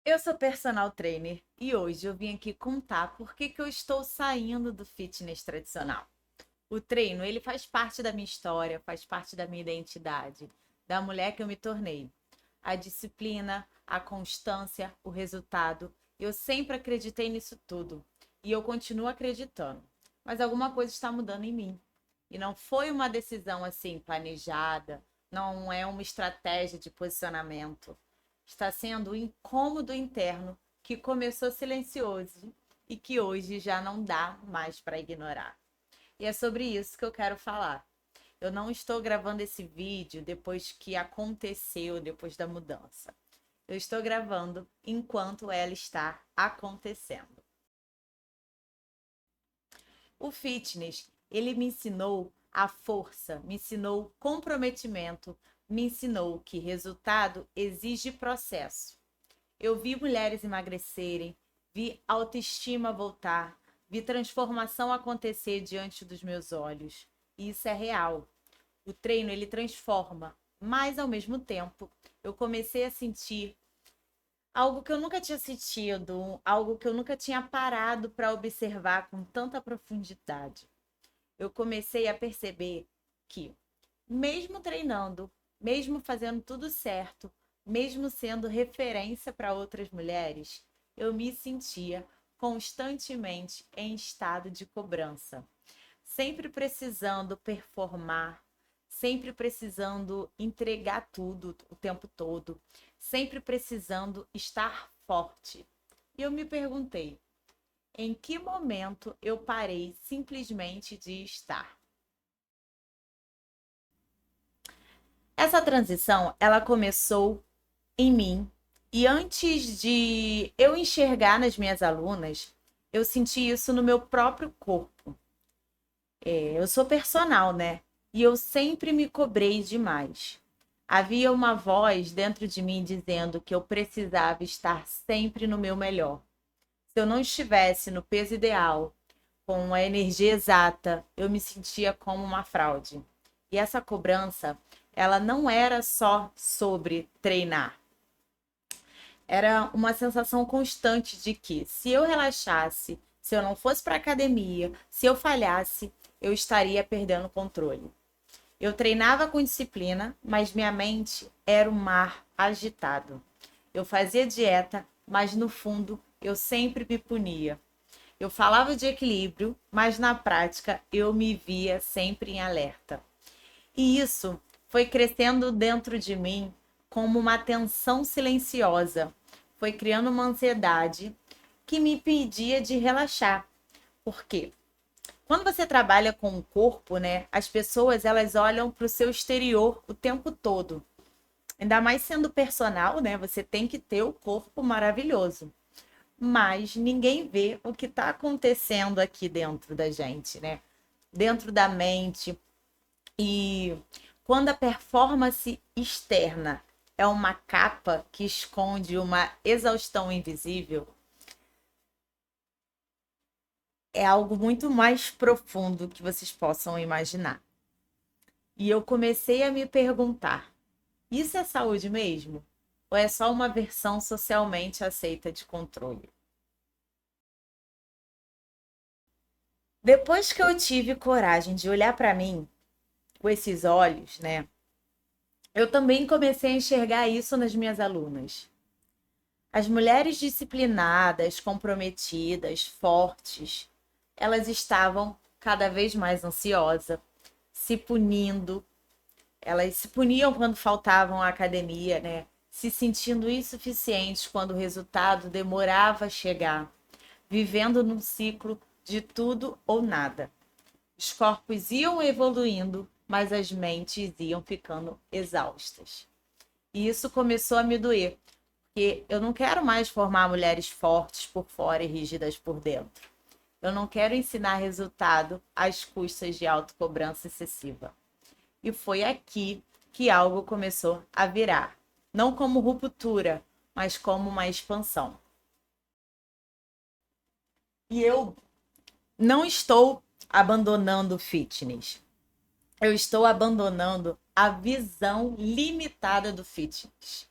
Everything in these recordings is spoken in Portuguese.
Eu sou personal trainer e hoje eu vim aqui contar por que eu estou saindo do fitness tradicional. O treino, ele faz parte da minha história, faz parte da minha identidade, da mulher que eu me tornei. A disciplina, a constância, o resultado, eu sempre acreditei nisso tudo e eu continuo acreditando. Mas alguma coisa está mudando em mim. E não foi uma decisão assim planejada, não é uma estratégia de posicionamento. Está sendo um incômodo interno que começou silencioso e que hoje já não dá mais para ignorar. E é sobre isso que eu quero falar. Eu não estou gravando esse vídeo depois que aconteceu, depois da mudança. Eu estou gravando enquanto ela está acontecendo. O fitness, ele me ensinou a força, me ensinou comprometimento, me ensinou que resultado exige processo. Eu vi mulheres emagrecerem, vi autoestima voltar, vi transformação acontecer diante dos meus olhos. E isso é real. O treino ele transforma, mas ao mesmo tempo eu comecei a sentir algo que eu nunca tinha sentido, algo que eu nunca tinha parado para observar com tanta profundidade. Eu comecei a perceber que, mesmo treinando, mesmo fazendo tudo certo, mesmo sendo referência para outras mulheres, eu me sentia constantemente em estado de cobrança, sempre precisando performar, sempre precisando entregar tudo o tempo todo, sempre precisando estar forte. E eu me perguntei, em que momento eu parei simplesmente de estar? Essa transição, ela começou em mim e antes de eu enxergar nas minhas alunas, eu senti isso no meu próprio corpo. Eu sou personal, né? E eu sempre me cobrei demais. Havia uma voz dentro de mim dizendo que eu precisava estar sempre no meu melhor. Se eu não estivesse no peso ideal, com a energia exata, eu me sentia como uma fraude. E essa cobrança, ela não era só sobre treinar. Era uma sensação constante de que se eu relaxasse, se eu não fosse para academia, se eu falhasse, eu estaria perdendo o controle. Eu treinava com disciplina, mas minha mente era um mar agitado. Eu fazia dieta, mas no fundo eu sempre me punia. Eu falava de equilíbrio, mas na prática eu me via sempre em alerta. E isso foi crescendo dentro de mim como uma tensão silenciosa. Foi criando uma ansiedade que me impedia de relaxar. Por quê? Quando você trabalha com o corpo, né, as pessoas elas olham para o seu exterior o tempo todo. Ainda mais sendo personal, né? Você tem que ter o corpo maravilhoso. Mas ninguém vê o que está acontecendo aqui dentro da gente, né? Dentro da mente. E quando a performance externa é uma capa que esconde uma exaustão invisível, é algo muito mais profundo que vocês possam imaginar. E eu comecei a me perguntar: isso é saúde mesmo? Ou é só uma versão socialmente aceita de controle? Depois que eu tive coragem de olhar para mim com esses olhos, né? Eu também comecei a enxergar isso nas minhas alunas. As mulheres disciplinadas, comprometidas, fortes, elas estavam cada vez mais ansiosas, se punindo. Elas se puniam quando faltavam à academia, né? Se sentindo insuficientes quando o resultado demorava a chegar, vivendo num ciclo de tudo ou nada. Os corpos iam evoluindo, mas as mentes iam ficando exaustas. E isso começou a me doer, porque eu não quero mais formar mulheres fortes por fora e rígidas por dentro. Eu não quero ensinar resultado às custas de autocobrança excessiva. E foi aqui que algo começou a virar. Não como ruptura, mas como uma expansão. E eu não estou abandonando o fitness. Eu estou abandonando a visão limitada do fitness.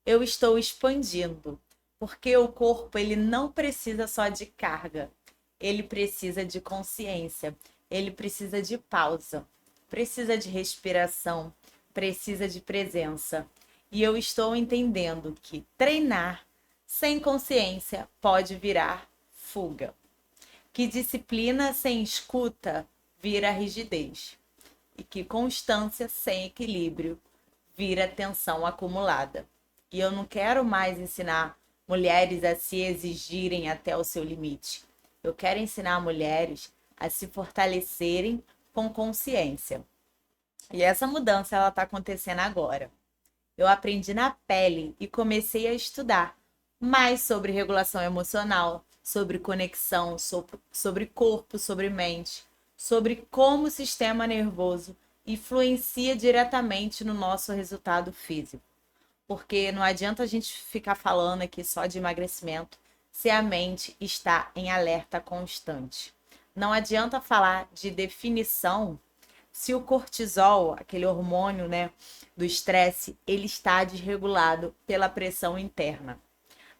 Eu estou expandindo, Porque o corpo, ele não precisa só de carga, ele precisa de consciência, ele precisa de pausa, precisa de respiração, precisa de presença. E eu estou entendendo que treinar sem consciência pode virar fuga. Que disciplina sem escuta vira rigidez. E que constância sem equilíbrio vira tensão acumulada. E eu não quero mais ensinar mulheres a se exigirem até o seu limite. Eu quero ensinar mulheres a se fortalecerem com consciência. E essa mudança ela está acontecendo agora. Eu aprendi na pele e comecei a estudar mais sobre regulação emocional, sobre conexão, sobre corpo, sobre mente, sobre como o sistema nervoso influencia diretamente no nosso resultado físico. Porque não adianta a gente ficar falando aqui só de emagrecimento se a mente está em alerta constante. Não adianta falar de definição se o cortisol, aquele hormônio, né, do estresse, ele está desregulado pela pressão interna.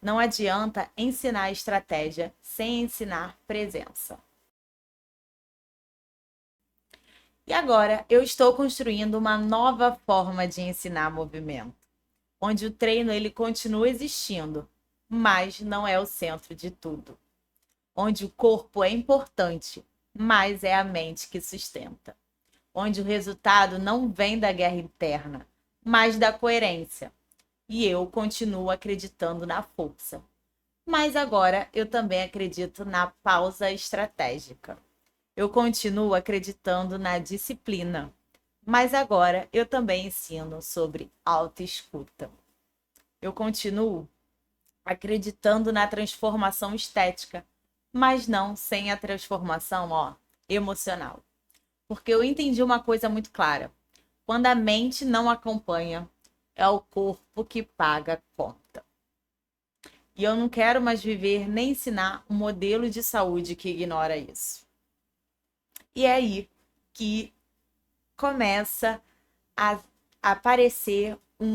Não adianta ensinar estratégia sem ensinar presença. E agora eu estou construindo uma nova forma de ensinar movimento, onde o treino ele continua existindo, mas não é o centro de tudo. Onde o corpo é importante, mas é a mente que sustenta. Onde o resultado não vem da guerra interna, mas da coerência. E eu continuo acreditando na força. Mas agora eu também acredito na pausa estratégica. Eu continuo acreditando na disciplina. Mas agora eu também ensino sobre autoescuta. Eu continuo acreditando na transformação estética, mas não sem a transformação, emocional. Porque eu entendi uma coisa muito clara. Quando a mente não acompanha, é o corpo que paga a conta. E eu não quero mais viver nem ensinar um modelo de saúde que ignora isso. E é aí que começa a aparecer um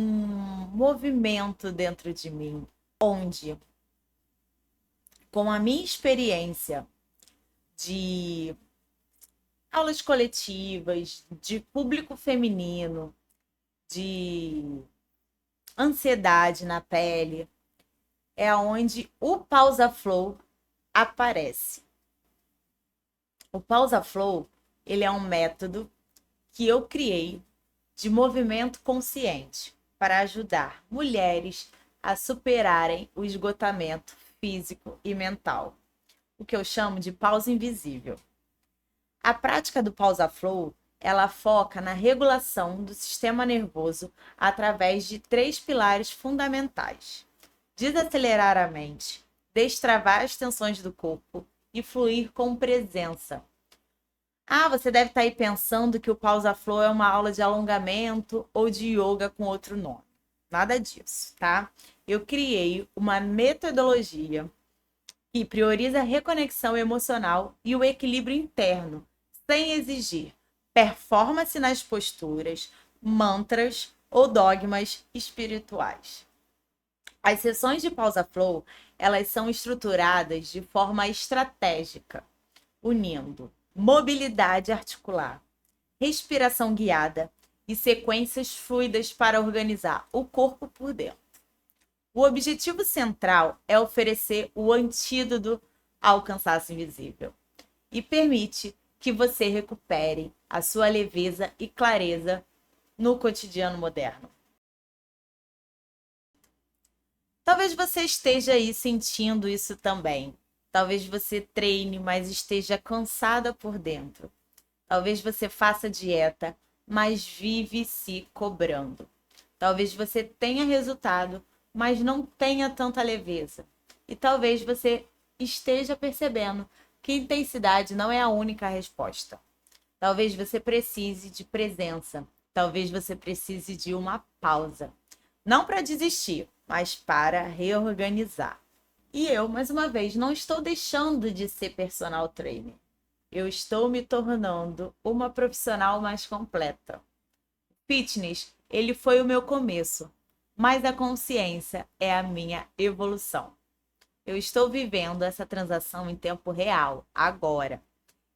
movimento dentro de mim, onde, com a minha experiência de aulas coletivas, de público feminino, de ansiedade na pele, é onde o Pausa Flow aparece. O Pausa Flow, ele é um método que eu criei de movimento consciente para ajudar mulheres a superarem o esgotamento físico e mental, o que eu chamo de pausa invisível. A prática do Pausa Flow, ela foca na regulação do sistema nervoso através de 3 pilares fundamentais: desacelerar a mente, destravar as tensões do corpo e fluir com presença. Você deve estar aí pensando que o Pausa Flow é uma aula de alongamento ou de yoga com outro nome. Nada disso, tá? Eu criei uma metodologia que prioriza a reconexão emocional e o equilíbrio interno, sem exigir performance nas posturas, mantras ou dogmas espirituais. As sessões de Pausa Flow, elas são estruturadas de forma estratégica, unindo mobilidade articular, respiração guiada e sequências fluidas para organizar o corpo por dentro. O objetivo central é oferecer o antídoto ao cansaço invisível e permite que você recupere a sua leveza e clareza no cotidiano moderno. Talvez você esteja aí sentindo isso também. Talvez você treine, mas esteja cansada por dentro. Talvez você faça dieta, mas vive se cobrando. Talvez você tenha resultado, mas não tenha tanta leveza. E talvez você esteja percebendo que intensidade não é a única resposta. Talvez você precise de presença. Talvez você precise de uma pausa. Não para desistir, mas para reorganizar. E eu, mais uma vez, não estou deixando de ser personal trainer. Eu estou me tornando uma profissional mais completa. Fitness, ele foi o meu começo, mas a consciência é a minha evolução. eu estou vivendo essa transação em tempo real, agora.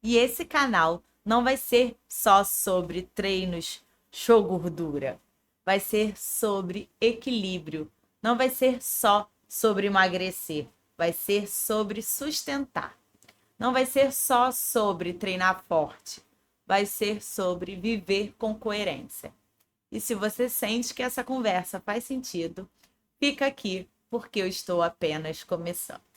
E esse canal não vai ser só sobre treinos show gordura. Vai ser sobre equilíbrio. Não vai ser só sobre emagrecer. Vai ser sobre sustentar. Não vai ser só sobre treinar forte. Vai ser sobre viver com coerência. E se você sente que essa conversa faz sentido, fica aqui, porque eu estou apenas começando.